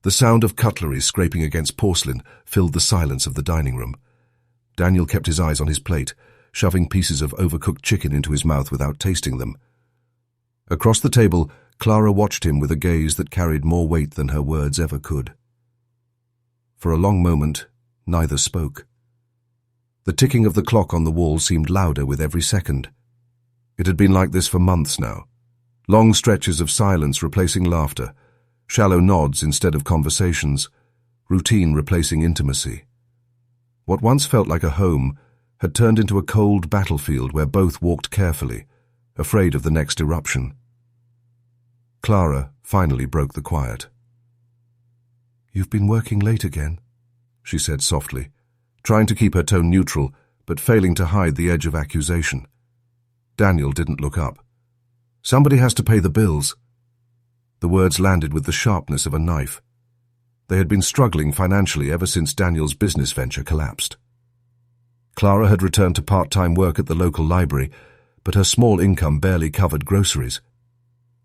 The sound of cutlery scraping against porcelain filled the silence of the dining room. Daniel kept his eyes on his plate, shoving pieces of overcooked chicken into his mouth without tasting them. Across the table, Clara watched him with a gaze that carried more weight than her words ever could. For a long moment, neither spoke. The ticking of the clock on the wall seemed louder with every second. It had been like this for months now. Long stretches of silence replacing laughter, shallow nods instead of conversations, routine replacing intimacy. What once felt like a home had turned into a cold battlefield where both walked carefully, afraid of the next eruption. Clara finally broke the quiet. "You've been working late again," she said softly, trying to keep her tone neutral, but failing to hide the edge of accusation. Daniel didn't look up. "Somebody has to pay the bills." The words landed with the sharpness of a knife. They had been struggling financially ever since Daniel's business venture collapsed. Clara had returned to part-time work at the local library, but her small income barely covered groceries.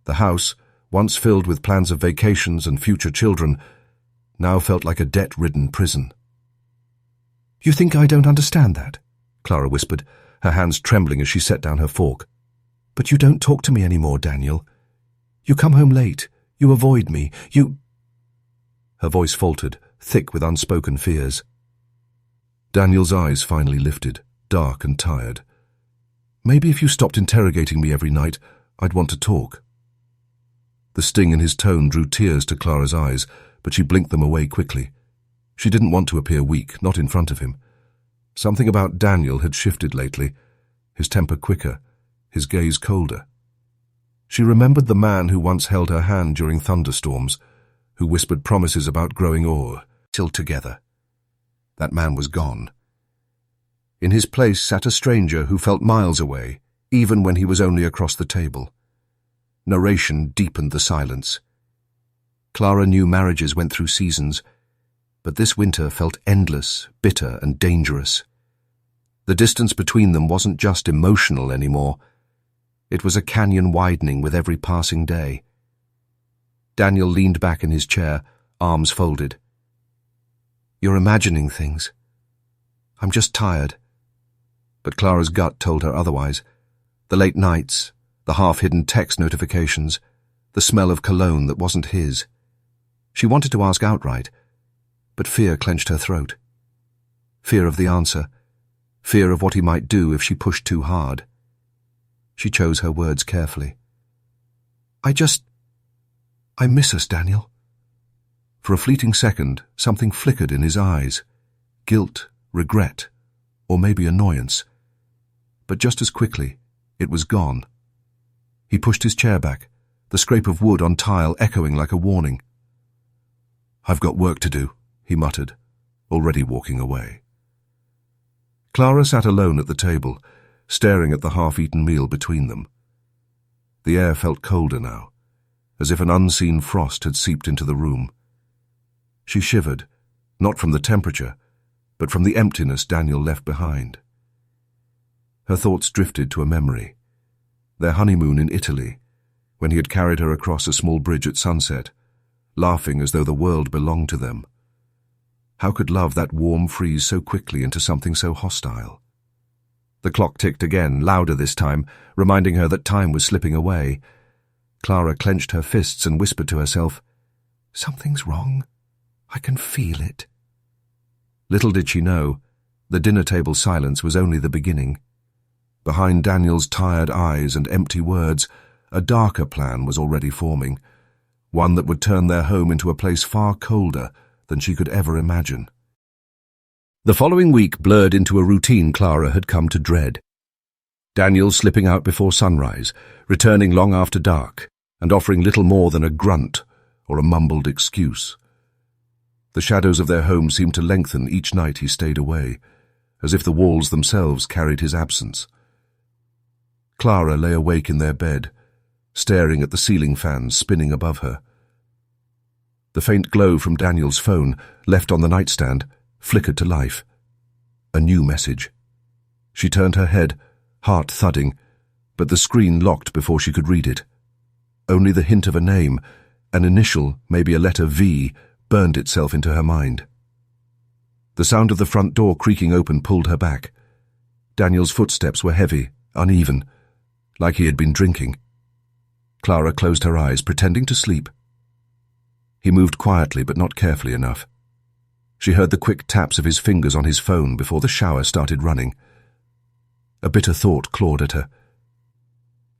The house, once filled with plans of vacations and future children, now felt like a debt-ridden prison. "You think I don't understand that?" Clara whispered, her hands trembling as she set down her fork. "But you don't talk to me anymore, Daniel. You come home late. You avoid me. Her voice faltered, thick with unspoken fears. Daniel's eyes finally lifted, dark and tired. "Maybe if you stopped interrogating me every night, I'd want to talk." The sting in his tone drew tears to Clara's eyes, but she blinked them away quickly. She didn't want to appear weak, not in front of him. Something about Daniel had shifted lately, his temper quicker, his gaze colder. She remembered the man who once held her hand during thunderstorms, who whispered promises about growing still together. That man was gone. In his place sat a stranger who felt miles away, even when he was only across the table. Narration deepened the silence. Clara knew marriages went through seasons, but this winter felt endless, bitter, and dangerous. The distance between them wasn't just emotional anymore. It was a canyon widening with every passing day. Daniel leaned back in his chair, arms folded. "You're imagining things. I'm just tired." But Clara's gut told her otherwise. The late nights, the half-hidden text notifications, the smell of cologne that wasn't his. She wanted to ask outright, but fear clenched her throat. Fear of the answer, fear of what he might do if she pushed too hard. She chose her words carefully. I miss us, Daniel." For a fleeting second, something flickered in his eyes. Guilt, regret, or maybe annoyance. But just as quickly, it was gone. He pushed his chair back, the scrape of wood on tile echoing like a warning. "I've got work to do," he muttered, already walking away. Clara sat alone at the table, staring at the half-eaten meal between them. The air felt colder now, as if an unseen frost had seeped into the room. She shivered, not from the temperature, but from the emptiness Daniel left behind. Her thoughts drifted to a memory, their honeymoon in Italy, when he had carried her across a small bridge at sunset, laughing as though the world belonged to them. How could love that warm freeze so quickly into something so hostile? The clock ticked again, louder this time, reminding her that time was slipping away. Clara clenched her fists and whispered to herself, "Something's wrong. I can feel it." Little did she know, the dinner-table silence was only the beginning. Behind Daniel's tired eyes and empty words, a darker plan was already forming, one that would turn their home into a place far colder than she could ever imagine. The following week blurred into a routine Clara had come to dread. Daniel slipping out before sunrise, returning long after dark, and offering little more than a grunt or a mumbled excuse. The shadows of their home seemed to lengthen each night he stayed away, as if the walls themselves carried his absence. Clara lay awake in their bed, staring at the ceiling fans spinning above her. The faint glow from Daniel's phone, left on the nightstand, flickered to life. A new message. She turned her head, heart thudding, but the screen locked before she could read it. Only the hint of a name, an initial, maybe a letter V, burned itself into her mind. The sound of the front door creaking open pulled her back. Daniel's footsteps were heavy, uneven, like he had been drinking. Clara closed her eyes, pretending to sleep. He moved quietly but not carefully enough. She heard the quick taps of his fingers on his phone before the shower started running. A bitter thought clawed at her.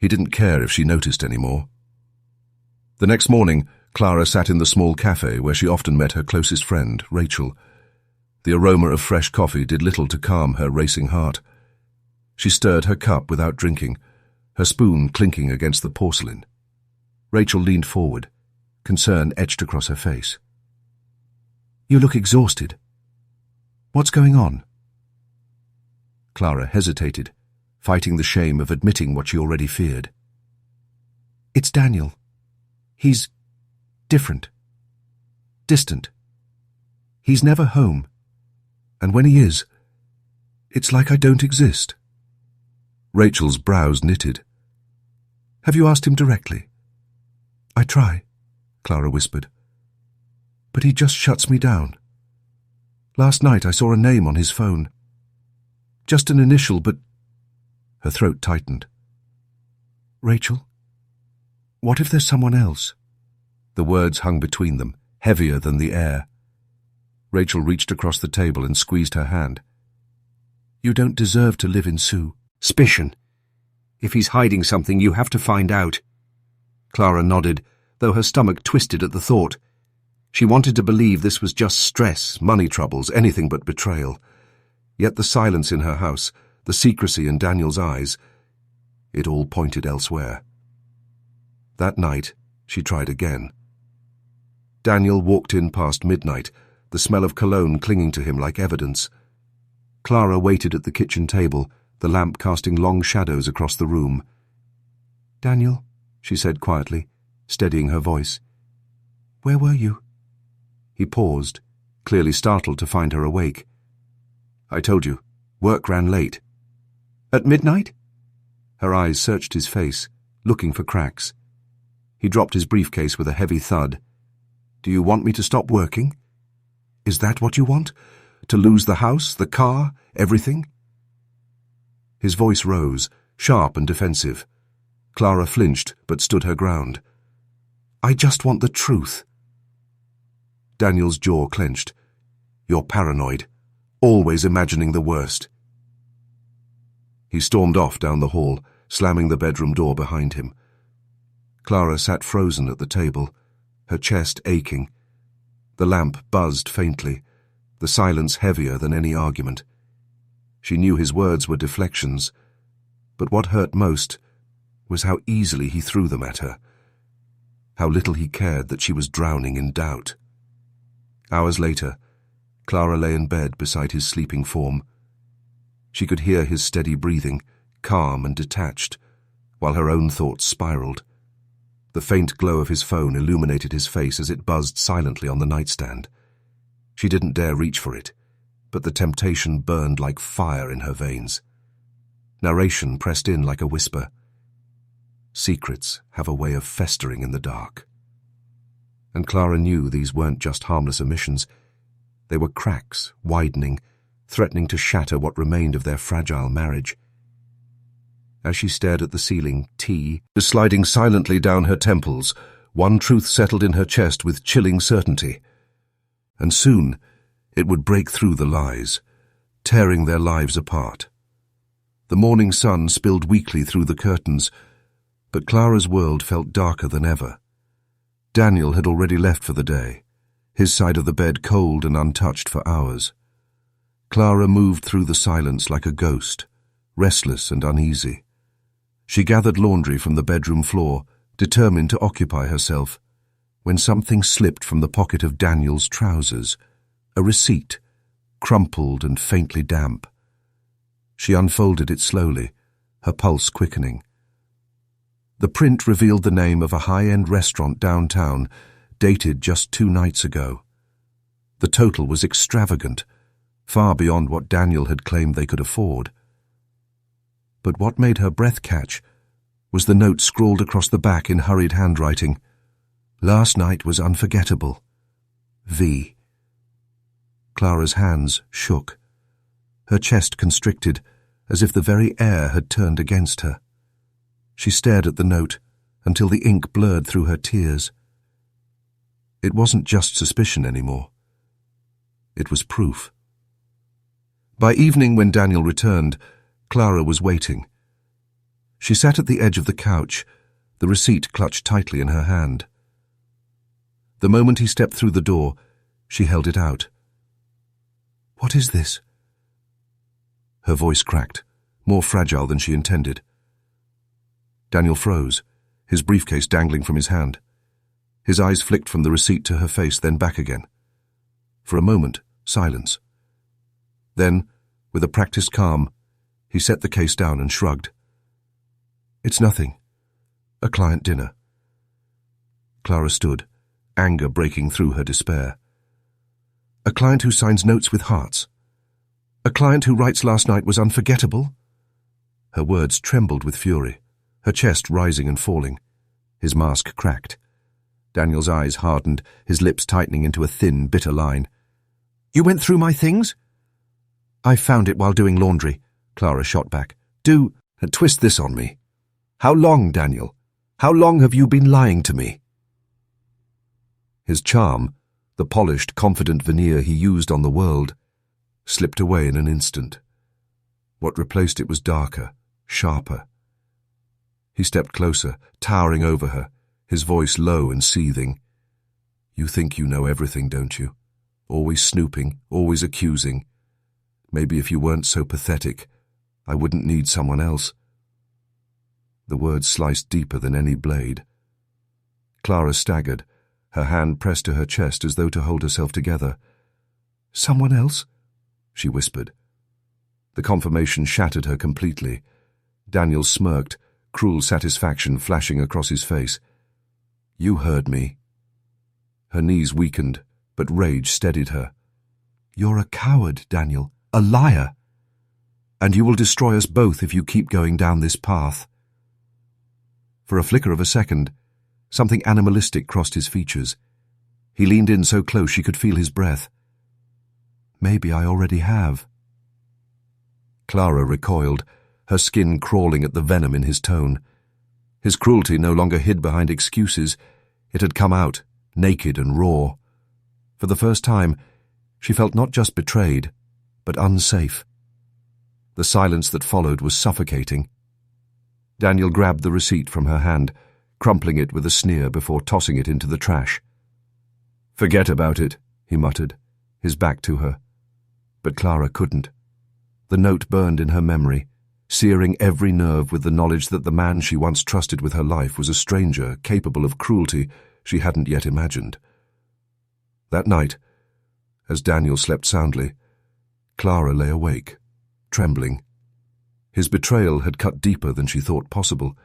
He didn't care if she noticed anymore. The next morning, Clara sat in the small cafe where she often met her closest friend, Rachel. The aroma of fresh coffee did little to calm her racing heart. She stirred her cup without drinking, her spoon clinking against the porcelain. Rachel leaned forward, concern etched across her face. "You look exhausted. What's going on?" Clara hesitated, fighting the shame of admitting what she already feared. "It's Daniel. He's different. Distant. He's never home. And when he is, it's like I don't exist." Rachel's brows knitted. "Have you asked him directly?" "I try," Clara whispered. "But he just shuts me down. Last night I saw a name on his phone. Just an initial, but—" Her throat tightened. "Rachel? What if there's someone else?" The words hung between them, heavier than the air. Rachel reached across the table and squeezed her hand. "You don't deserve to live in suspicion. If he's hiding something, you have to find out." Clara nodded, though her stomach twisted at the thought. She wanted to believe this was just stress, money troubles, anything but betrayal. Yet the silence in her house, the secrecy in Daniel's eyes, it all pointed elsewhere. That night, she tried again. Daniel walked in past midnight, the smell of cologne clinging to him like evidence. Clara waited at the kitchen table, the lamp casting long shadows across the room. "Daniel," she said quietly, steadying her voice. "Where were you?" He paused, clearly startled to find her awake. "I told you, work ran late." "At midnight?" Her eyes searched his face, looking for cracks. He dropped his briefcase with a heavy thud. "Do you want me to stop working? Is that what you want? To lose the house, the car, everything?" His voice rose, sharp and defensive. Clara flinched, but stood her ground. "I just want the truth." Daniel's jaw clenched. "You're paranoid, always imagining the worst." He stormed off down the hall, slamming the bedroom door behind him. Clara sat frozen at the table, her chest aching. The lamp buzzed faintly, the silence heavier than any argument. She knew his words were deflections, but what hurt most was how easily he threw them at her, how little he cared that she was drowning in doubt. Hours later, Clara lay in bed beside his sleeping form. She could hear his steady breathing, calm and detached, while her own thoughts spiraled. The faint glow of his phone illuminated his face as it buzzed silently on the nightstand. She didn't dare reach for it, but the temptation burned like fire in her veins. Narration pressed in like a whisper. Secrets have a way of festering in the dark. And Clara knew these weren't just harmless omissions. They were cracks, widening, threatening to shatter what remained of their fragile marriage. As she stared at the ceiling, tea sliding silently down her temples, one truth settled in her chest with chilling certainty. And soon it would break through the lies, tearing their lives apart. The morning sun spilled weakly through the curtains, but Clara's world felt darker than ever. Daniel had already left for the day, his side of the bed cold and untouched for hours. Clara moved through the silence like a ghost, restless and uneasy. She gathered laundry from the bedroom floor, determined to occupy herself, when something slipped from the pocket of Daniel's trousers, a receipt, crumpled and faintly damp. She unfolded it slowly, her pulse quickening. The print revealed the name of a high-end restaurant downtown, dated just 2 nights ago. The total was extravagant, far beyond what Daniel had claimed they could afford. But what made her breath catch was the note scrawled across the back in hurried handwriting. "Last night was unforgettable. V. Clara's hands shook. Her chest constricted, as if the very air had turned against her. She stared at the note until the ink blurred through her tears. It wasn't just suspicion anymore. It was proof. By evening, when Daniel returned, Clara was waiting. She sat at the edge of the couch, the receipt clutched tightly in her hand. The moment he stepped through the door, she held it out. "What is this?" Her voice cracked, more fragile than she intended. Daniel froze, his briefcase dangling from his hand. His eyes flicked from the receipt to her face, then back again. For a moment, silence. Then, with a practiced calm, he set the case down and shrugged. "It's nothing. A client dinner." Clara stood, anger breaking through her despair. A client who signs notes with hearts. A client who writes last night was unforgettable. Her words trembled with fury, her chest rising and falling. His mask cracked. Daniel's eyes hardened, his lips tightening into a thin, bitter line. "You went through my things?" "I found it while doing laundry," Clara shot back. "Do twist this on me. How long, Daniel? How long have you been lying to me?" His charm, the polished, confident veneer he used on the world, slipped away in an instant. What replaced it was darker, sharper. He stepped closer, towering over her, his voice low and seething. "You think you know everything, don't you? Always snooping, always accusing. Maybe if you weren't so pathetic, I wouldn't need someone else." The words sliced deeper than any blade. Clara staggered, her hand pressed to her chest as though to hold herself together. "Someone else?" she whispered. The confirmation shattered her completely. Daniel smirked, cruel satisfaction flashing across his face. "You heard me." Her knees weakened, but rage steadied her. "You're a coward, Daniel, a liar. And you will destroy us both if you keep going down this path." For a flicker of a second, something animalistic crossed his features. He leaned in so close she could feel his breath. "Maybe I already have." Clara recoiled, her skin crawling at the venom in his tone. His cruelty no longer hid behind excuses. It had come out, naked and raw. For the first time, she felt not just betrayed, but unsafe. The silence that followed was suffocating. Daniel grabbed the receipt from her hand, crumpling it with a sneer before tossing it into the trash. "Forget about it," he muttered, his back to her. But Clara couldn't. The note burned in her memory, searing every nerve with the knowledge that the man she once trusted with her life was a stranger capable of cruelty she hadn't yet imagined. That night, as Daniel slept soundly, Clara lay awake, trembling. His betrayal had cut deeper than she thought possible.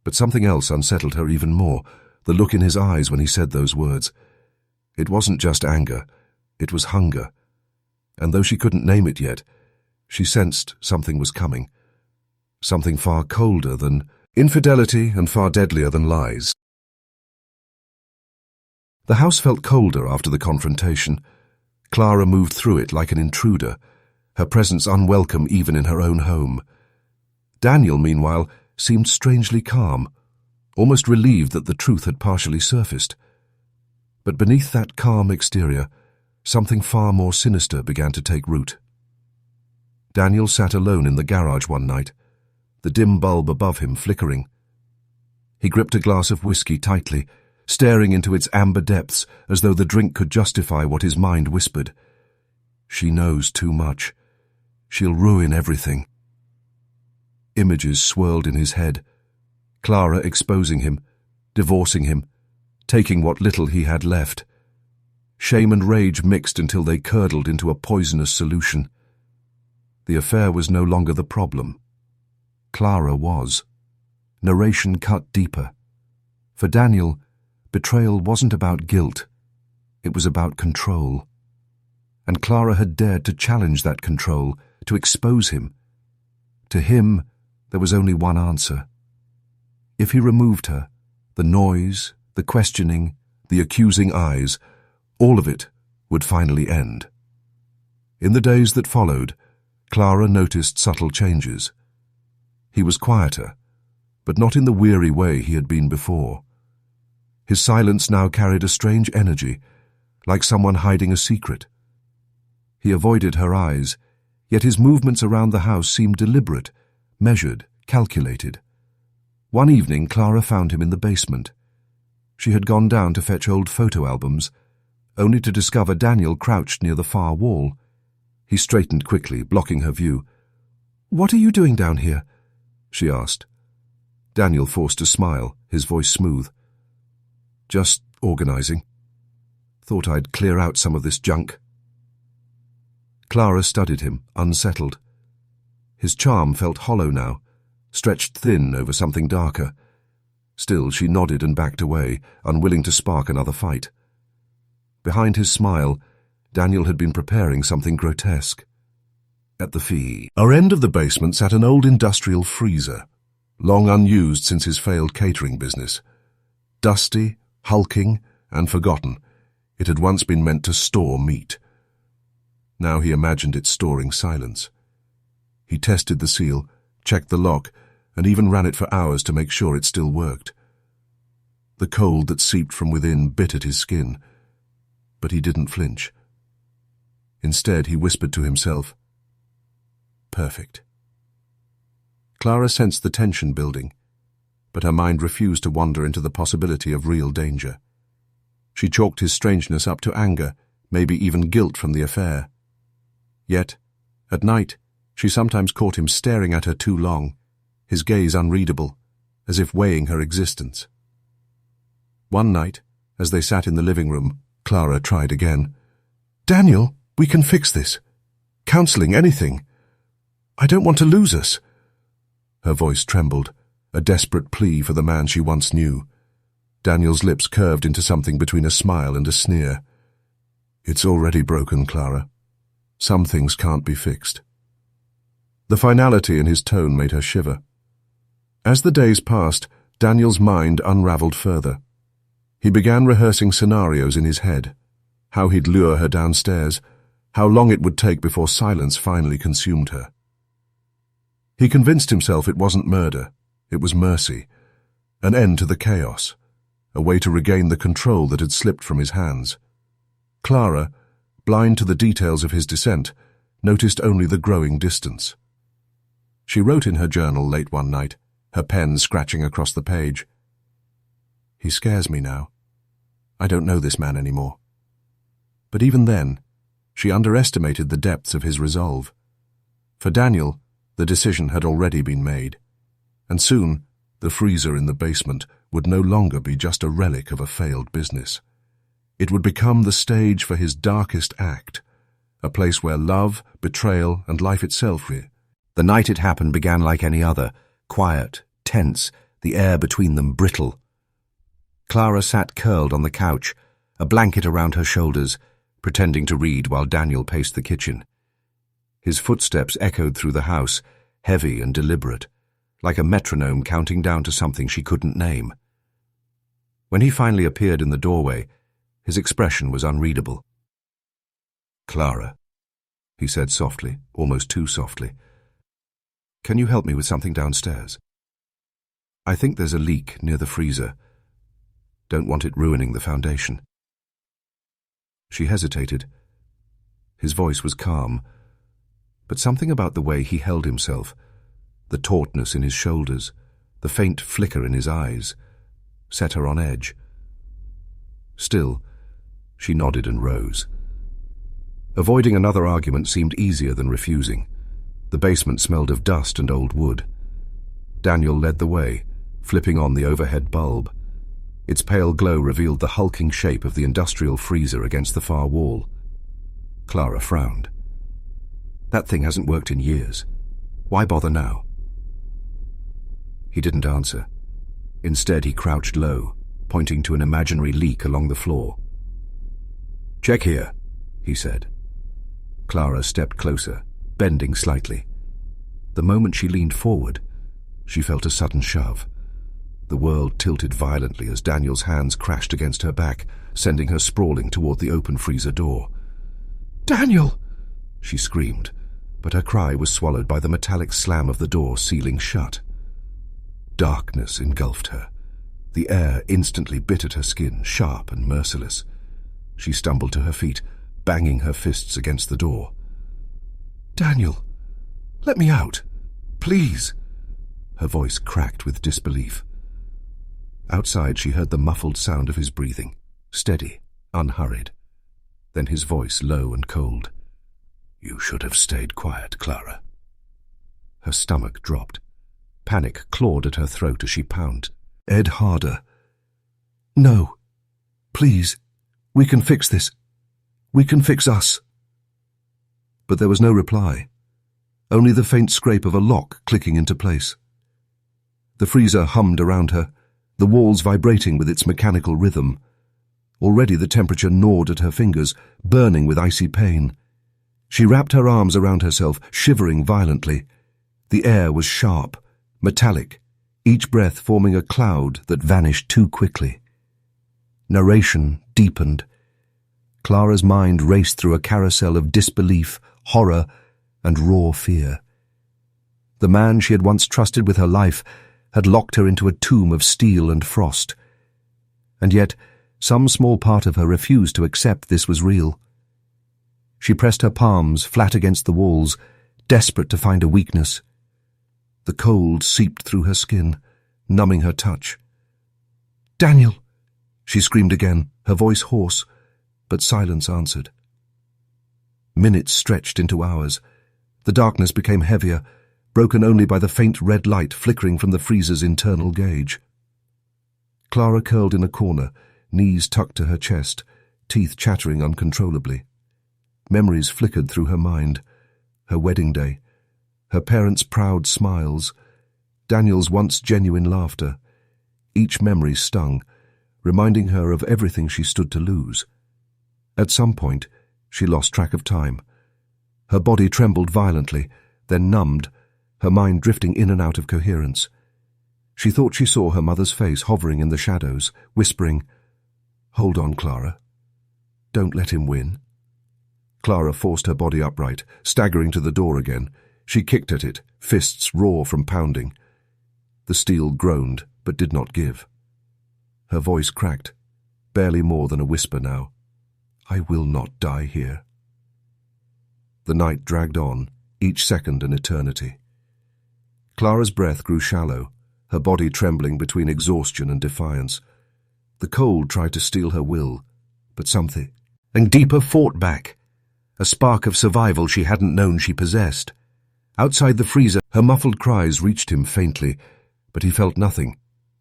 But something else unsettled her even more, the look in his eyes when he said those words. It wasn't just anger, it was hunger. And though she couldn't name it yet, she sensed something was coming. Something far colder than infidelity and far deadlier than lies. The house felt colder after the confrontation. Clara moved through it like an intruder, her presence unwelcome even in her own home. Daniel, meanwhile, seemed strangely calm, almost relieved that the truth had partially surfaced. But beneath that calm exterior, something far more sinister began to take root. Daniel sat alone in the garage one night, the dim bulb above him flickering. He gripped a glass of whiskey tightly, staring into its amber depths as though the drink could justify what his mind whispered. She knows too much. She'll ruin everything. Images swirled in his head. Clara exposing him, divorcing him, taking what little he had left. Shame and rage mixed until they curdled into a poisonous solution. The affair was no longer the problem. Clara was. Narration cut deeper. For Daniel, betrayal wasn't about guilt. It was about control. And Clara had dared to challenge that control, to expose him. To him, there was only one answer. If he removed her, the noise, the questioning, the accusing eyes, All of it would finally end. In the days that followed, Clara noticed subtle changes. He was quieter, but not in the weary way he had been before. His silence now carried a strange energy, like someone hiding a secret. He avoided her eyes, yet his movements around the house seemed deliberate, measured, calculated. One evening, Clara found him in the basement. She had gone down to fetch old photo albums, only to discover Daniel crouched near the far wall. He straightened quickly, blocking her view. "What are you doing down here?" she asked. Daniel forced a smile, his voice smooth. "Just organizing. Thought I'd clear out some of this junk." Clara studied him, unsettled. His charm felt hollow now, stretched thin over something darker. Still, she nodded and backed away, unwilling to spark another fight. Behind his smile, Daniel had been preparing something grotesque. At the far end of the basement sat an old industrial freezer, long unused since his failed catering business. Dusty, hulking, and forgotten, it had once been meant to store meat. Now he imagined it storing silence. He tested the seal, checked the lock, and even ran it for hours to make sure it still worked. The cold that seeped from within bit at his skin, but he didn't flinch. Instead, he whispered to himself, "Perfect." Clara sensed the tension building, but her mind refused to wander into the possibility of real danger. She chalked his strangeness up to anger, maybe even guilt from the affair. Yet, at night, she sometimes caught him staring at her too long, his gaze unreadable, as if weighing her existence. One night, as they sat in the living room, Clara tried again. "Daniel, we can fix this. Counseling, anything. I don't want to lose us." Her voice trembled, a desperate plea for the man she once knew. Daniel's lips curved into something between a smile and a sneer. "It's already broken, Clara. Some things can't be fixed." The finality in his tone made her shiver. As the days passed, Daniel's mind unraveled further. He began rehearsing scenarios in his head, how he'd lure her downstairs, how long it would take before silence finally consumed her. He convinced himself it wasn't murder, it was mercy, an end to the chaos, a way to regain the control that had slipped from his hands. Clara, blind to the details of his descent, noticed only the growing distance. She wrote in her journal late one night, her pen scratching across the page. "He scares me now. I don't know this man anymore." But even then, she underestimated the depths of his resolve. For Daniel, the decision had already been made, and soon the freezer in the basement would no longer be just a relic of a failed business. It would become the stage for his darkest act, a place where love, betrayal, and life itself were. The night it happened began like any other, quiet, tense, the air between them brittle. Clara sat curled on the couch, a blanket around her shoulders, pretending to read while Daniel paced the kitchen. His footsteps echoed through the house, heavy and deliberate, like a metronome counting down to something she couldn't name. When he finally appeared in the doorway, his expression was unreadable. "Clara," he said softly, almost too softly, "can you help me with something downstairs? I think there's a leak near the freezer. Don't want it ruining the foundation." She hesitated. His voice was calm, but something about the way he held himself, the tautness in his shoulders, the faint flicker in his eyes, set her on edge. Still, she nodded and rose. Avoiding another argument seemed easier than refusing. The basement smelled of dust and old wood. Daniel led the way, flipping on the overhead bulb. Its pale glow revealed the hulking shape of the industrial freezer against the far wall. Clara frowned. "That thing hasn't worked in years. Why bother now?" He didn't answer. Instead, he crouched low, pointing to an imaginary leak along the floor. "Check here," he said. Clara stepped closer, bending slightly. The moment she leaned forward, she felt a sudden shove. The world tilted violently as Daniel's hands crashed against her back, sending her sprawling toward the open freezer door. "Daniel!" she screamed, but her cry was swallowed by the metallic slam of the door sealing shut. Darkness engulfed her. The air instantly bit at her skin, sharp and merciless. She stumbled to her feet, banging her fists against the door. "Daniel, let me out, please." Her voice cracked with disbelief. Outside, she heard the muffled sound of his breathing, steady, unhurried. Then his voice low and cold. "You should have stayed quiet, Clara." Her stomach dropped. Panic clawed at her throat as she pounded. "Ed, harder." "No. Please. We can fix this. We can fix us." But there was no reply. Only the faint scrape of a lock clicking into place. The freezer hummed around her, the walls vibrating with its mechanical rhythm. Already the temperature gnawed at her fingers, burning with icy pain. She wrapped her arms around herself, shivering violently. The air was sharp, metallic, each breath forming a cloud that vanished too quickly. Narration deepened. Clara's mind raced through a carousel of disbelief, horror, and raw fear. The man she had once trusted with her life had locked her into a tomb of steel and frost. And yet, some small part of her refused to accept this was real. She pressed her palms flat against the walls, desperate to find a weakness. The cold seeped through her skin, numbing her touch. "Daniel!" she screamed again, her voice hoarse, but silence answered. Minutes stretched into hours. The darkness became heavier, broken only by the faint red light flickering from the freezer's internal gauge. Clara curled in a corner, knees tucked to her chest, teeth chattering uncontrollably. Memories flickered through her mind. Her wedding day, her parents' proud smiles, Daniel's once genuine laughter. Each memory stung, reminding her of everything she stood to lose. At some point, she lost track of time. Her body trembled violently, then numbed, her mind drifting in and out of coherence. She thought she saw her mother's face hovering in the shadows, whispering, "Hold on, Clara. Don't let him win." Clara forced her body upright, staggering to the door again. She kicked at it, fists raw from pounding. The steel groaned, but did not give. Her voice cracked, barely more than a whisper now. "I will not die here." The night dragged on, each second an eternity. Clara's breath grew shallow, her body trembling between exhaustion and defiance. The cold tried to steal her will, but something deeper fought back, a spark of survival she hadn't known she possessed. Outside the freezer, her muffled cries reached him faintly, but he felt nothing.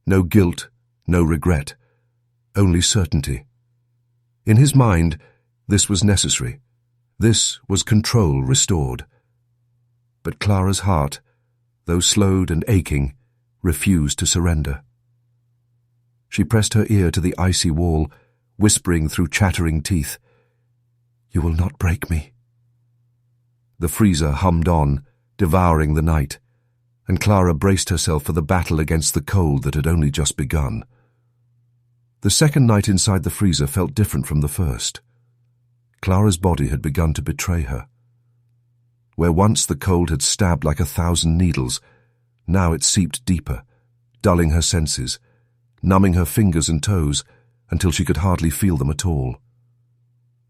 No guilt, no regret, only certainty. In his mind, this was necessary. This was control restored. But Clara's heart, though slowed and aching, refused to surrender. She pressed her ear to the icy wall, whispering through chattering teeth, "You will not break me." The freezer hummed on, devouring the night, and Clara braced herself for the battle against the cold that had only just begun. The second night inside the freezer felt different from the first. Clara's body had begun to betray her. Where once the cold had stabbed like 1,000 needles, now it seeped deeper, dulling her senses, numbing her fingers and toes until she could hardly feel them at all.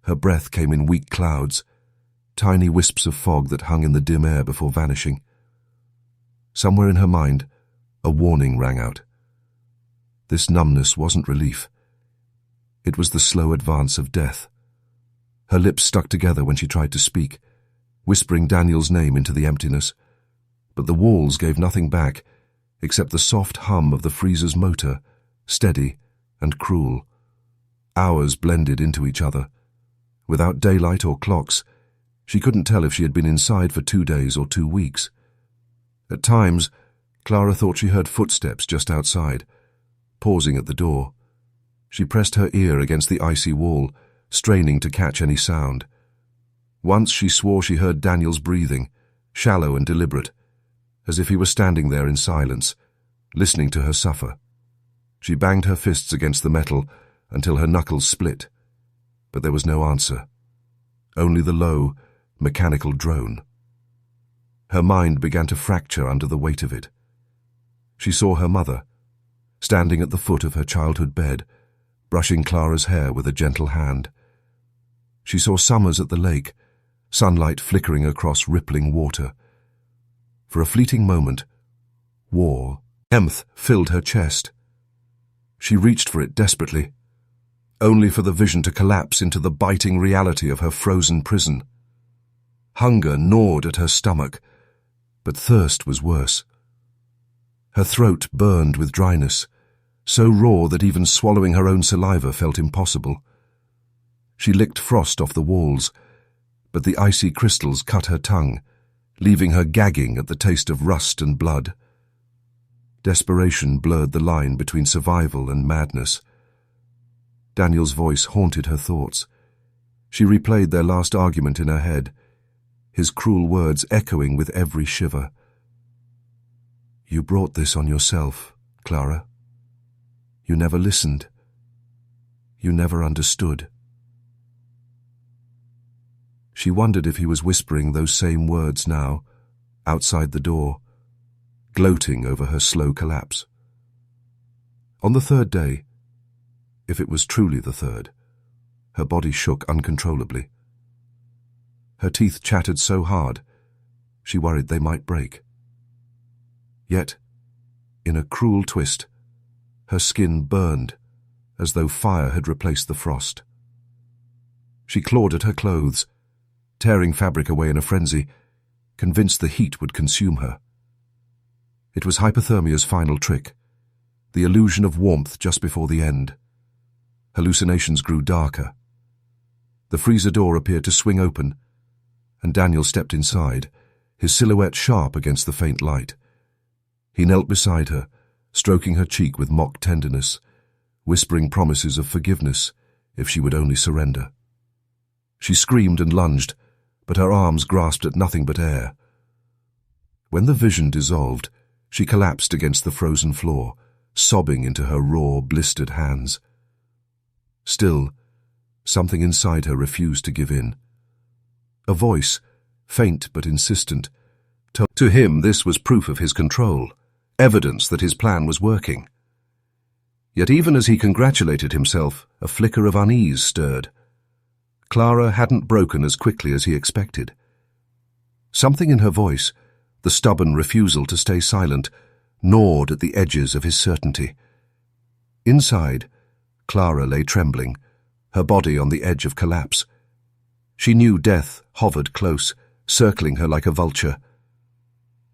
Her breath came in weak clouds, tiny wisps of fog that hung in the dim air before vanishing. Somewhere in her mind, a warning rang out. This numbness wasn't relief. It was the slow advance of death. Her lips stuck together when she tried to speak, whispering Daniel's name into the emptiness, but the walls gave nothing back except the soft hum of the freezer's motor, steady and cruel. Hours blended into each other. Without daylight or clocks, she couldn't tell if she had been inside for 2 days or 2 weeks. At times, Clara thought she heard footsteps just outside, pausing at the door. She pressed her ear against the icy wall, straining to catch any sound. Once she swore she heard Daniel's breathing, shallow and deliberate, as if he were standing there in silence, listening to her suffer, She banged her fists against the metal until her knuckles split, but there was no answer, only the low, mechanical drone. Her mind began to fracture under the weight of it. She saw her mother, standing at the foot of her childhood bed, brushing Clara's hair with a gentle hand. She saw Summers at the lake, sunlight flickering across rippling water. For a fleeting moment, warmth filled her chest. She reached for it desperately, only for the vision to collapse into the biting reality of her frozen prison. Hunger gnawed at her stomach, but thirst was worse. Her throat burned with dryness, so raw that even swallowing her own saliva felt impossible. She licked frost off the walls, but the icy crystals cut her tongue, leaving her gagging at the taste of rust and blood. Desperation blurred the line between survival and madness. Daniel's voice haunted her thoughts. She replayed their last argument in her head, his cruel words echoing with every shiver. "You brought this on yourself, Clara. You never listened. You never understood." She wondered if he was whispering those same words now, outside the door, gloating over her slow collapse. On the third day, if it was truly the third, her body shook uncontrollably. Her teeth chattered so hard, she worried they might break. Yet, in a cruel twist, her skin burned as though fire had replaced the frost. She clawed at her clothes, tearing fabric away in a frenzy, convinced the heat would consume her. It was hypothermia's final trick, the illusion of warmth just before the end. Hallucinations grew darker. The freezer door appeared to swing open, and Daniel stepped inside, his silhouette sharp against the faint light. He knelt beside her, stroking her cheek with mock tenderness, whispering promises of forgiveness if she would only surrender. She screamed and lunged, but her arms grasped at nothing but air. When the vision dissolved, she collapsed against the frozen floor, sobbing into her raw, blistered hands. Still, something inside her refused to give in. A voice, faint but insistent, told to him this was proof of his control, evidence that his plan was working. Yet even as he congratulated himself, a flicker of unease stirred. Clara hadn't broken as quickly as he expected. Something in her voice, the stubborn refusal to stay silent, gnawed at the edges of his certainty. Inside, Clara lay trembling, her body on the edge of collapse. She knew death hovered close, circling her like a vulture.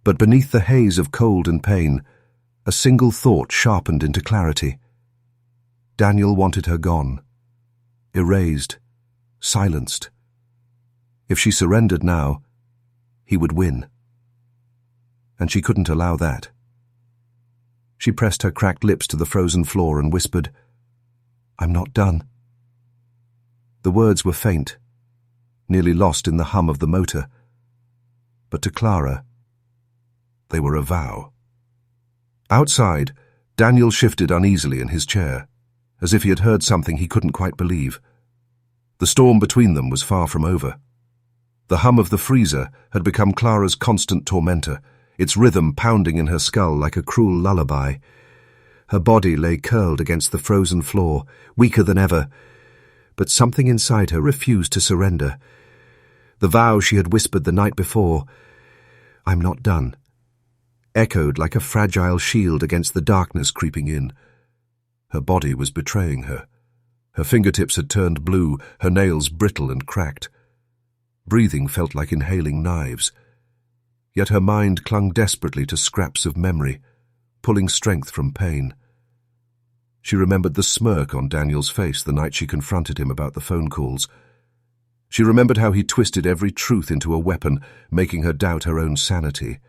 But beneath the haze of cold and pain, a single thought sharpened into clarity. Daniel wanted her gone, erased, silenced. If she surrendered now, he would win. And she couldn't allow that. She pressed her cracked lips to the frozen floor and whispered, "I'm not done." The words were faint, nearly lost in the hum of the motor. But to Clara, they were a vow. Outside, Daniel shifted uneasily in his chair, as if he had heard something he couldn't quite believe. The storm between them was far from over. The hum of the freezer had become Clara's constant tormentor, its rhythm pounding in her skull like a cruel lullaby. Her body lay curled against the frozen floor, weaker than ever, but something inside her refused to surrender. The vow she had whispered the night before, "I'm not done," echoed like a fragile shield against the darkness creeping in. Her body was betraying her. Her fingertips had turned blue, her nails brittle and cracked. Breathing felt like inhaling knives. Yet her mind clung desperately to scraps of memory, pulling strength from pain. She remembered the smirk on Daniel's face the night she confronted him about the phone calls. She remembered how he twisted every truth into a weapon, making her doubt her own sanity.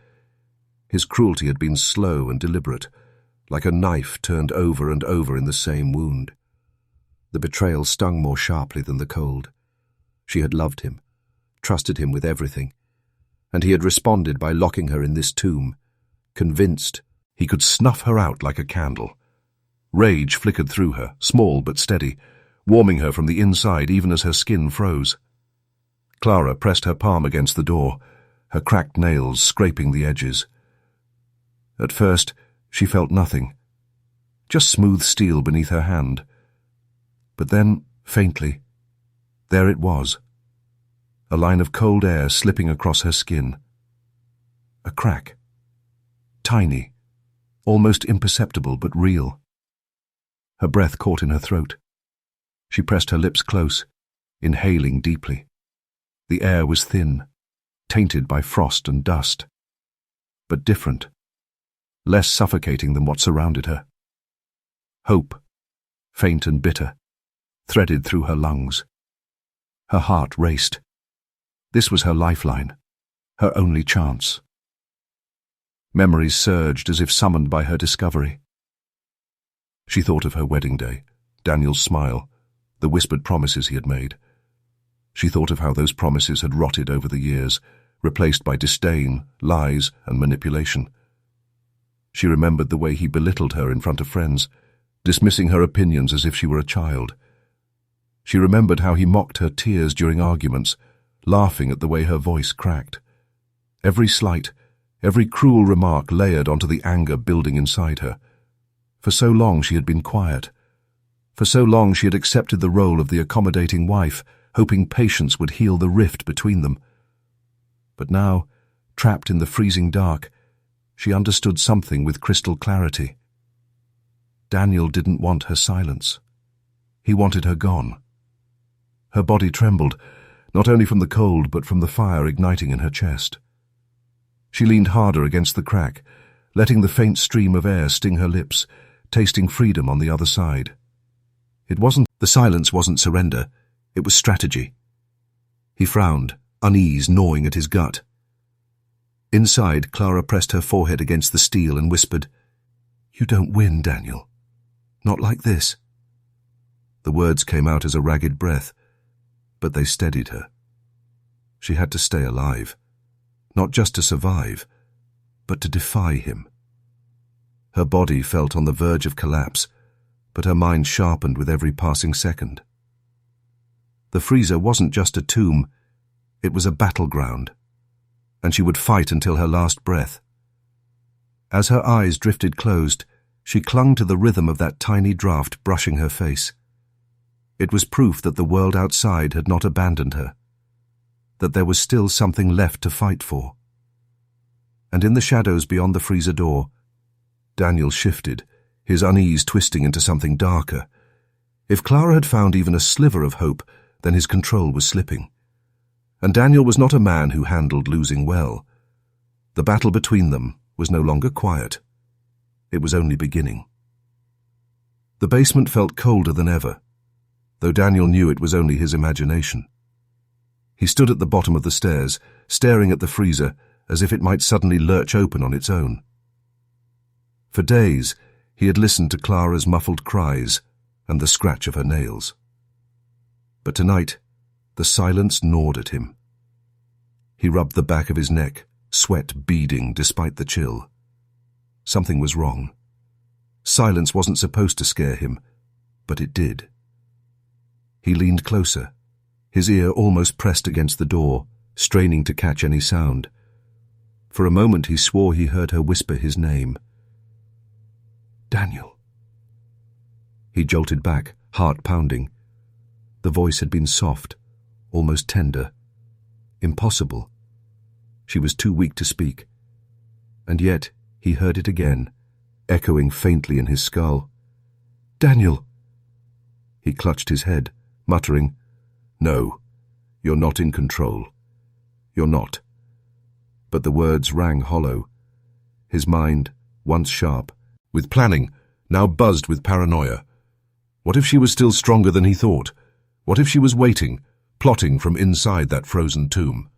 His cruelty had been slow and deliberate, like a knife turned over and over in the same wound. The betrayal stung more sharply than the cold. She had loved him, trusted him with everything, and he had responded by locking her in this tomb, convinced he could snuff her out like a candle. Rage flickered through her, small but steady, warming her from the inside even as her skin froze. Clara pressed her palm against the door, her cracked nails scraping the edges. At first, she felt nothing, just smooth steel beneath her hand. But then, faintly, there it was, a line of cold air slipping across her skin. A crack. Tiny, almost imperceptible but real. Her breath caught in her throat. She pressed her lips close, inhaling deeply. The air was thin, tainted by frost and dust, but different, less suffocating than what surrounded her. Hope, faint and bitter, threaded through her lungs. Her heart raced. This was her lifeline, her only chance. Memories surged as if summoned by her discovery. She thought of her wedding day, Daniel's smile, the whispered promises he had made. She thought of how those promises had rotted over the years, replaced by disdain, lies, and manipulation. She remembered the way he belittled her in front of friends, dismissing her opinions as if she were a child. She remembered how he mocked her tears during arguments, laughing at the way her voice cracked. Every slight, every cruel remark layered onto the anger building inside her. For so long she had been quiet. For so long she had accepted the role of the accommodating wife, hoping patience would heal the rift between them. But now, trapped in the freezing dark, she understood something with crystal clarity. Daniel didn't want her silence. He wanted her gone. Her body trembled, not only from the cold but from the fire igniting in her chest. She leaned harder against the crack, letting the faint stream of air sting her lips, tasting freedom on the other side. The silence wasn't surrender, it was strategy. He frowned, unease gnawing at his gut. Inside, Clara pressed her forehead against the steel and whispered, "You don't win, Daniel. Not like this." The words came out as a ragged breath, but they steadied her. She had to stay alive, not just to survive, but to defy him. Her body felt on the verge of collapse, but her mind sharpened with every passing second. The freezer wasn't just a tomb, it was a battleground, and she would fight until her last breath. As her eyes drifted closed, she clung to the rhythm of that tiny draft brushing her face. It was proof that the world outside had not abandoned her, that there was still something left to fight for. And in the shadows beyond the freezer door, Daniel shifted, his unease twisting into something darker. If Clara had found even a sliver of hope, then his control was slipping. And Daniel was not a man who handled losing well. The battle between them was no longer quiet. It was only beginning. The basement felt colder than ever, though Daniel knew it was only his imagination. He stood at the bottom of the stairs, staring at the freezer as if it might suddenly lurch open on its own. For days, he had listened to Clara's muffled cries and the scratch of her nails. But tonight, the silence gnawed at him. He rubbed the back of his neck, sweat beading despite the chill. Something was wrong. Silence wasn't supposed to scare him, but it did. He leaned closer, his ear almost pressed against the door, straining to catch any sound. For a moment he swore he heard her whisper his name. "Daniel." He jolted back, heart pounding. The voice had been soft, almost tender. Impossible. She was too weak to speak. And yet he heard it again, echoing faintly in his skull. "Daniel." He clutched his head, muttering, "No, you're not in control. You're not." But the words rang hollow. His mind, once sharp, with planning, now buzzed with paranoia. What if she was still stronger than he thought? What if she was waiting, plotting from inside that frozen tomb?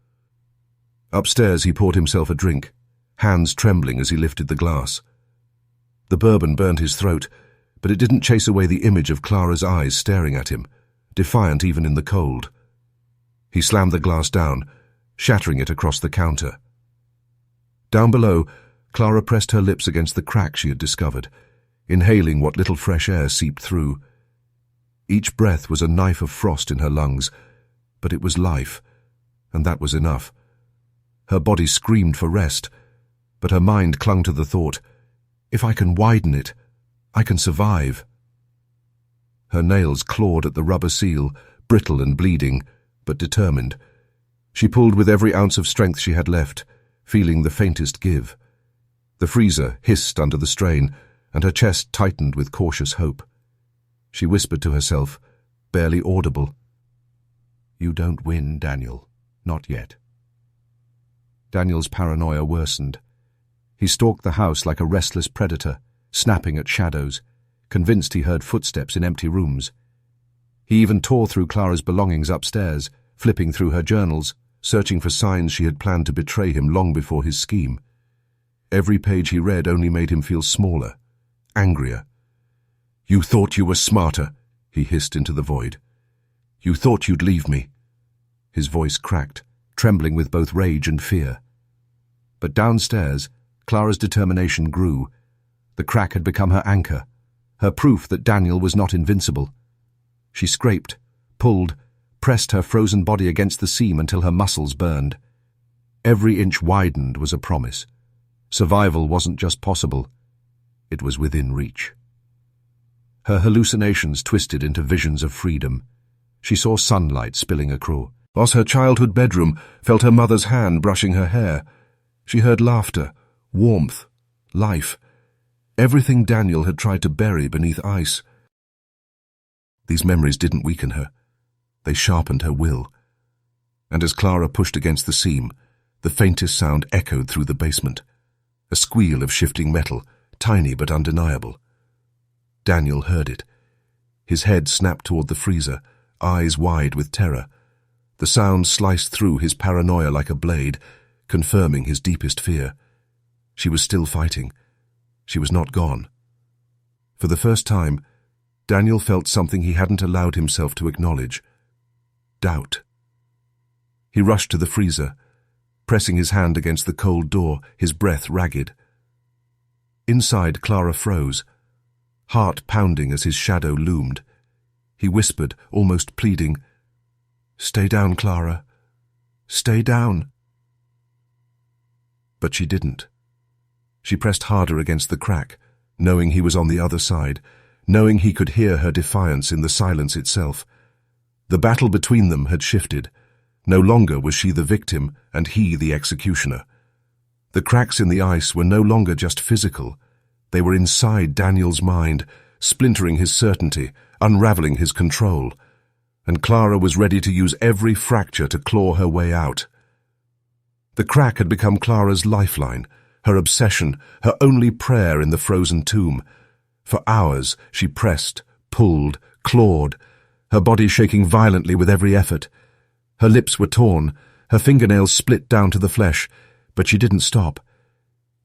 Upstairs he poured himself a drink, hands trembling as he lifted the glass. The bourbon burned his throat, but it didn't chase away the image of Clara's eyes staring at him, defiant even in the cold. He slammed the glass down, shattering it across the counter. Down below, Clara pressed her lips against the crack she had discovered, inhaling what little fresh air seeped through. Each breath was a knife of frost in her lungs, but it was life, and that was enough. Her body screamed for rest, but her mind clung to the thought, if I can widen it, I can survive. Her nails clawed at the rubber seal, brittle and bleeding, but determined. She pulled with every ounce of strength she had left, feeling the faintest give. The freezer hissed under the strain, and her chest tightened with cautious hope. She whispered to herself, barely audible, "You don't win, Daniel. Not yet." Daniel's paranoia worsened. He stalked the house like a restless predator, snapping at shadows, convinced he heard footsteps in empty rooms. He even tore through Clara's belongings upstairs, flipping through her journals, searching for signs she had planned to betray him long before his scheme. Every page he read only made him feel smaller, angrier. "You thought you were smarter," he hissed into the void. "You thought you'd leave me." His voice cracked, trembling with both rage and fear. But downstairs, Clara's determination grew. The crack had become her anchor, her proof that Daniel was not invincible. She scraped, pulled, pressed her frozen body against the seam until her muscles burned. Every inch widened was a promise. Survival wasn't just possible, it was within reach. Her hallucinations twisted into visions of freedom. She saw sunlight spilling across her childhood bedroom, felt her mother's hand brushing her hair. She heard laughter, warmth, life, everything Daniel had tried to bury beneath ice. These memories didn't weaken her. They sharpened her will. And as Clara pushed against the seam, the faintest sound echoed through the basement. A squeal of shifting metal, tiny but undeniable. Daniel heard it. His head snapped toward the freezer, eyes wide with terror. The sound sliced through his paranoia like a blade, confirming his deepest fear. She was still fighting. She was not gone. For the first time, Daniel felt something he hadn't allowed himself to acknowledge. Doubt. He rushed to the freezer, pressing his hand against the cold door, his breath ragged. Inside, Clara froze, heart pounding as his shadow loomed. He whispered, almost pleading, "Stay down, Clara. Stay down." But she didn't. She pressed harder against the crack, knowing he was on the other side, knowing he could hear her defiance in the silence itself. The battle between them had shifted. No longer was she the victim and he the executioner. The cracks in the ice were no longer just physical. They were inside Daniel's mind, splintering his certainty, unraveling his control. And Clara was ready to use every fracture to claw her way out. The crack had become Clara's lifeline, her obsession, her only prayer in the frozen tomb. For hours she pressed, pulled, clawed, her body shaking violently with every effort. Her lips were torn, her fingernails split down to the flesh, but she didn't stop.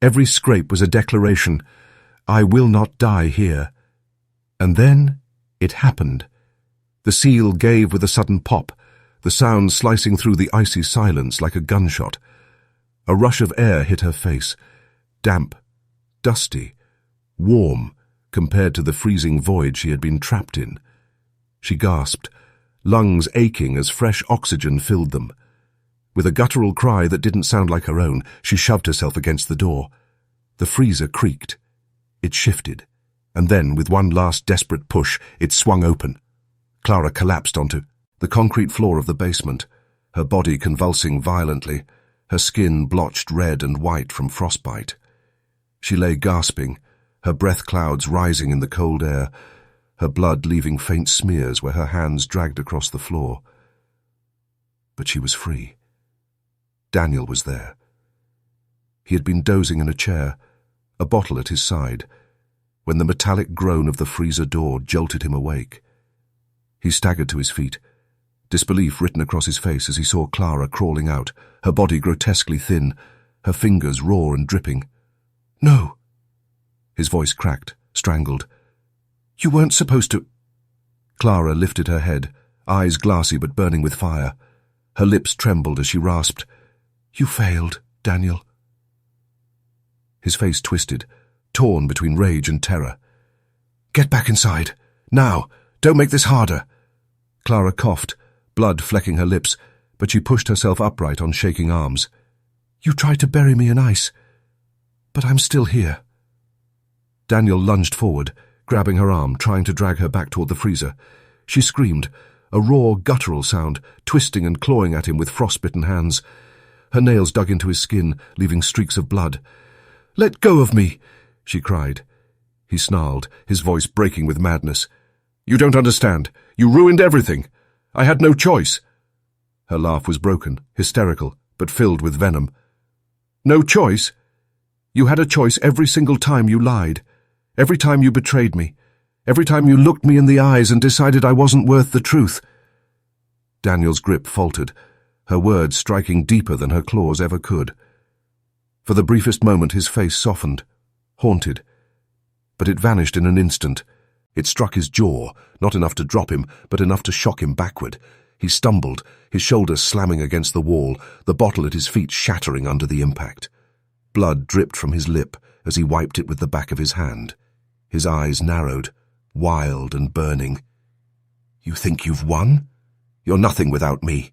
Every scrape was a declaration, "I will not die here." And then it happened. The seal gave with a sudden pop, the sound slicing through the icy silence like a gunshot. A rush of air hit her face, damp, dusty, warm compared to the freezing void she had been trapped in. She gasped, lungs aching as fresh oxygen filled them. With a guttural cry that didn't sound like her own, she shoved herself against the door. The freezer creaked. It shifted, and then, with one last desperate push, it swung open. Clara collapsed onto the concrete floor of the basement, her body convulsing violently, her skin blotched red and white from frostbite. She lay gasping, her breath clouds rising in the cold air, her blood leaving faint smears where her hands dragged across the floor. But she was free. Daniel was there. He had been dozing in a chair, a bottle at his side, when the metallic groan of the freezer door jolted him awake. He staggered to his feet, disbelief written across his face as he saw Clara crawling out, her body grotesquely thin, her fingers raw and dripping. "No!" His voice cracked, strangled. "You weren't supposed to—" Clara lifted her head, eyes glassy but burning with fire. Her lips trembled as she rasped, "You failed, Daniel." His face twisted, torn between rage and terror. Get back inside. Now. Don't make this harder. Clara coughed, blood flecking her lips, but she pushed herself upright on shaking arms. You tried to bury me in ice, but I'm still here. Daniel lunged forward, grabbing her arm, trying to drag her back toward the freezer. She screamed, a raw, guttural sound, twisting and clawing at him with frostbitten hands. Her nails dug into his skin, leaving streaks of blood. Let go of me, she cried. He snarled, his voice breaking with madness. You don't understand. You ruined everything. I had no choice. Her laugh was broken, hysterical, but filled with venom. No choice? You had a choice every single time you lied, every time you betrayed me, every time you looked me in the eyes and decided I wasn't worth the truth. Daniel's grip faltered, her words striking deeper than her claws ever could. For the briefest moment his face softened, haunted. But it vanished in an instant. It struck his jaw, not enough to drop him, but enough to shock him backward. He stumbled, his shoulders slamming against the wall, the bottle at his feet shattering under the impact. Blood dripped from his lip as he wiped it with the back of his hand. His eyes narrowed, wild and burning. You think you've won? You're nothing without me.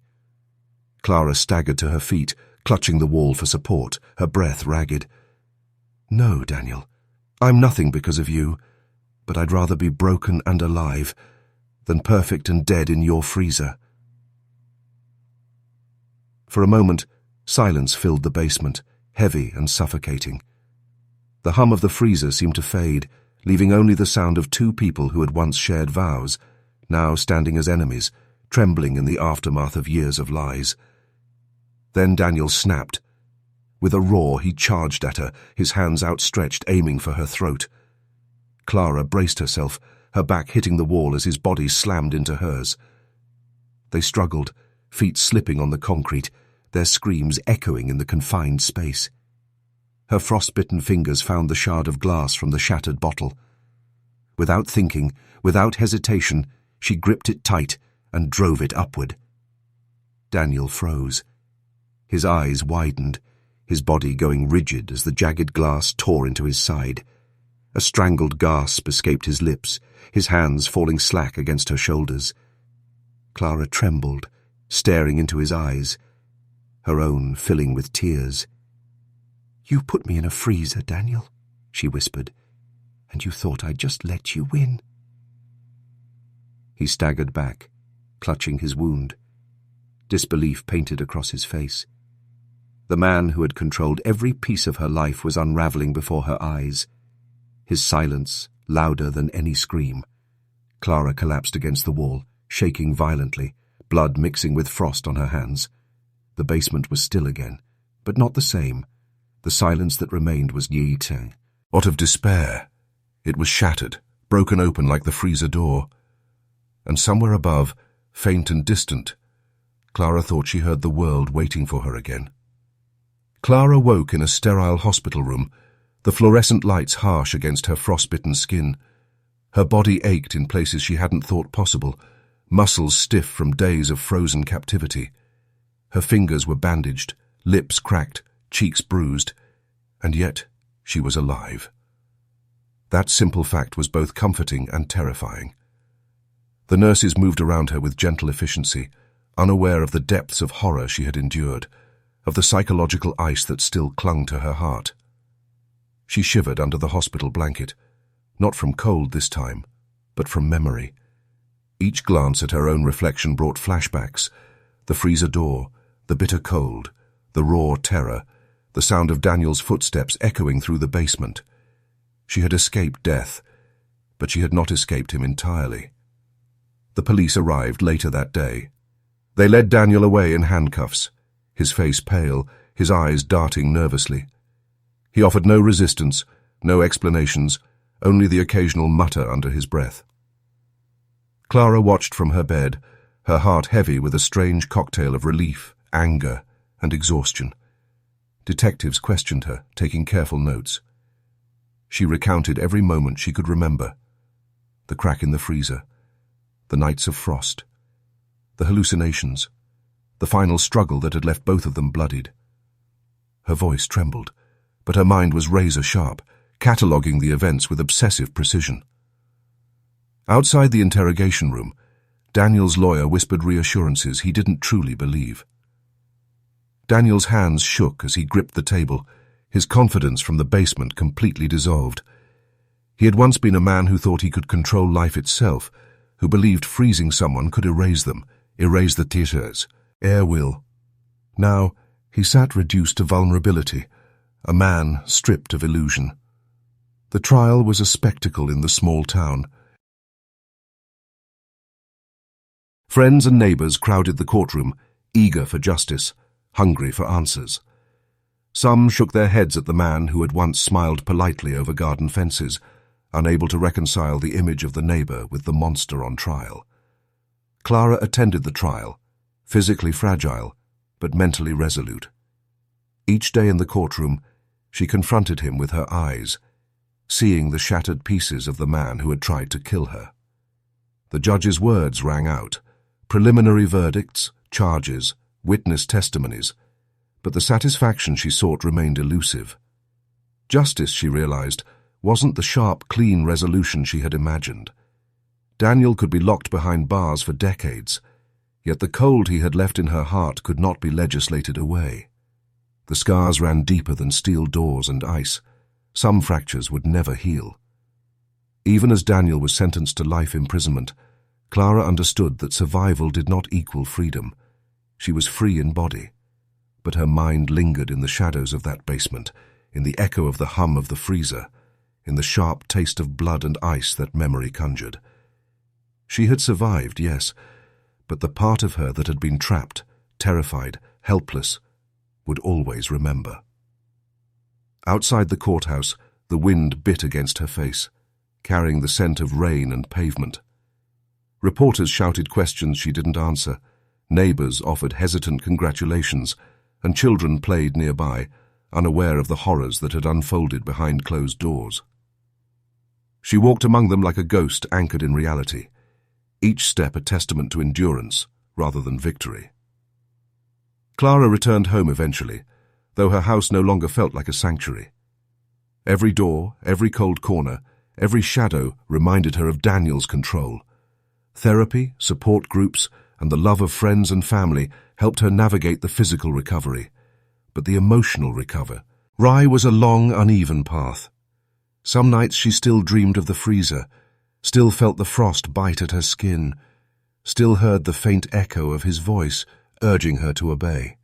Clara staggered to her feet, clutching the wall for support, her breath ragged. No, Daniel, I'm nothing because of you, but I'd rather be broken and alive than perfect and dead in your freezer. For a moment, silence filled the basement, heavy and suffocating. The hum of the freezer seemed to fade, leaving only the sound of two people who had once shared vows, now standing as enemies, trembling in the aftermath of years of lies. Then Daniel snapped. With a roar, he charged at her, his hands outstretched, aiming for her throat. Clara braced herself, her back hitting the wall as his body slammed into hers. They struggled, feet slipping on the concrete, their screams echoing in the confined space. Her frostbitten fingers found the shard of glass from the shattered bottle. Without thinking, without hesitation, she gripped it tight and drove it upward. Daniel froze. His eyes widened, his body going rigid as the jagged glass tore into his side. A strangled gasp escaped his lips, his hands falling slack against her shoulders. Clara trembled, staring into his eyes, her own filling with tears. You put me in a freezer, Daniel, she whispered, and you thought I'd just let you win. He staggered back, clutching his wound. Disbelief painted across his face. The man who had controlled every piece of her life was unraveling before her eyes. His silence, louder than any scream. Clara collapsed against the wall, shaking violently, blood mixing with frost on her hands. The basement was still again, but not the same. The silence that remained was Yi-Teng. What of despair? It was shattered, broken open like the freezer door. And somewhere above, faint and distant, Clara thought she heard the world waiting for her again. Clara woke in a sterile hospital room, the fluorescent lights harsh against her frostbitten skin. Her body ached in places she hadn't thought possible, muscles stiff from days of frozen captivity. Her fingers were bandaged, lips cracked, cheeks bruised, and yet she was alive. That simple fact was both comforting and terrifying. The nurses moved around her with gentle efficiency, unaware of the depths of horror she had endured, of the psychological ice that still clung to her heart. She shivered under the hospital blanket, not from cold this time, but from memory. Each glance at her own reflection brought flashbacks: the freezer door, the bitter cold, the raw terror, the sound of Daniel's footsteps echoing through the basement. She had escaped death, but she had not escaped him entirely. The police arrived later that day. They led Daniel away in handcuffs, his face pale, his eyes darting nervously. He offered no resistance, no explanations, only the occasional mutter under his breath. Clara watched from her bed, her heart heavy with a strange cocktail of relief, anger, and exhaustion. Detectives questioned her, taking careful notes. She recounted every moment she could remember: the crack in the freezer, the nights of frost, the hallucinations, the final struggle that had left both of them bloodied. Her voice trembled, but her mind was razor-sharp, cataloguing the events with obsessive precision. Outside the interrogation room, Daniel's lawyer whispered reassurances he didn't truly believe. Daniel's hands shook as he gripped the table, his confidence from the basement completely dissolved. He had once been a man who thought he could control life itself, who believed freezing someone could erase them, erase the tears, air will. Now, he sat reduced to vulnerability, a man stripped of illusion. The trial was a spectacle in the small town. Friends and neighbors crowded the courtroom, eager for justice, hungry for answers. Some shook their heads at the man who had once smiled politely over garden fences, unable to reconcile the image of the neighbor with the monster on trial. Clara attended the trial, physically fragile, but mentally resolute. Each day in the courtroom, she confronted him with her eyes, seeing the shattered pieces of the man who had tried to kill her. The judge's words rang out, preliminary verdicts, charges, witness testimonies, but the satisfaction she sought remained elusive. Justice, she realized, wasn't the sharp, clean resolution she had imagined. Daniel could be locked behind bars for decades, yet the cold he had left in her heart could not be legislated away. The scars ran deeper than steel doors and ice. Some fractures would never heal. Even as Daniel was sentenced to life imprisonment, Clara understood that survival did not equal freedom. She was free in body, but her mind lingered in the shadows of that basement, in the echo of the hum of the freezer, in the sharp taste of blood and ice that memory conjured. She had survived, yes, but the part of her that had been trapped, terrified, helpless, would always remember. Outside the courthouse, the wind bit against her face, carrying the scent of rain and pavement. Reporters shouted questions she didn't answer, neighbors offered hesitant congratulations, and children played nearby, unaware of the horrors that had unfolded behind closed doors. She walked among them like a ghost anchored in reality, each step a testament to endurance rather than victory. Clara returned home eventually, though her house no longer felt like a sanctuary. Every door, every cold corner, every shadow reminded her of Daniel's control. Therapy, support groups, and the love of friends and family helped her navigate the physical recovery. But the emotional recovery was a long, uneven path. Some nights she still dreamed of the freezer, still felt the frost bite at her skin, still heard the faint echo of his voice urging her to obey.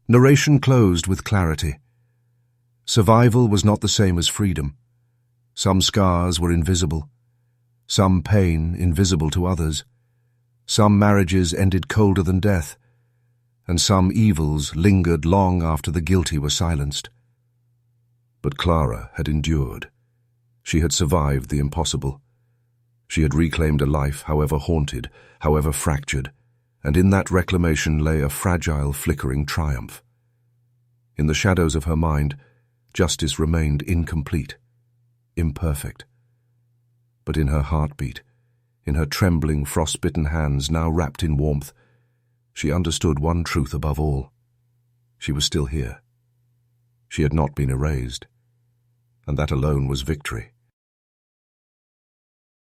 Narration closed with clarity. Survival was not the same as freedom. Some scars were invisible, some pain invisible to others. Some marriages ended colder than death, and some evils lingered long after the guilty were silenced. But Clara had endured. She had survived the impossible. She had reclaimed a life, however haunted, however fractured, and in that reclamation lay a fragile, flickering triumph. In the shadows of her mind, justice remained incomplete, imperfect. But in her heartbeat, in her trembling, frost-bitten hands now wrapped in warmth, she understood one truth above all. She was still here. She had not been erased, and that alone was victory.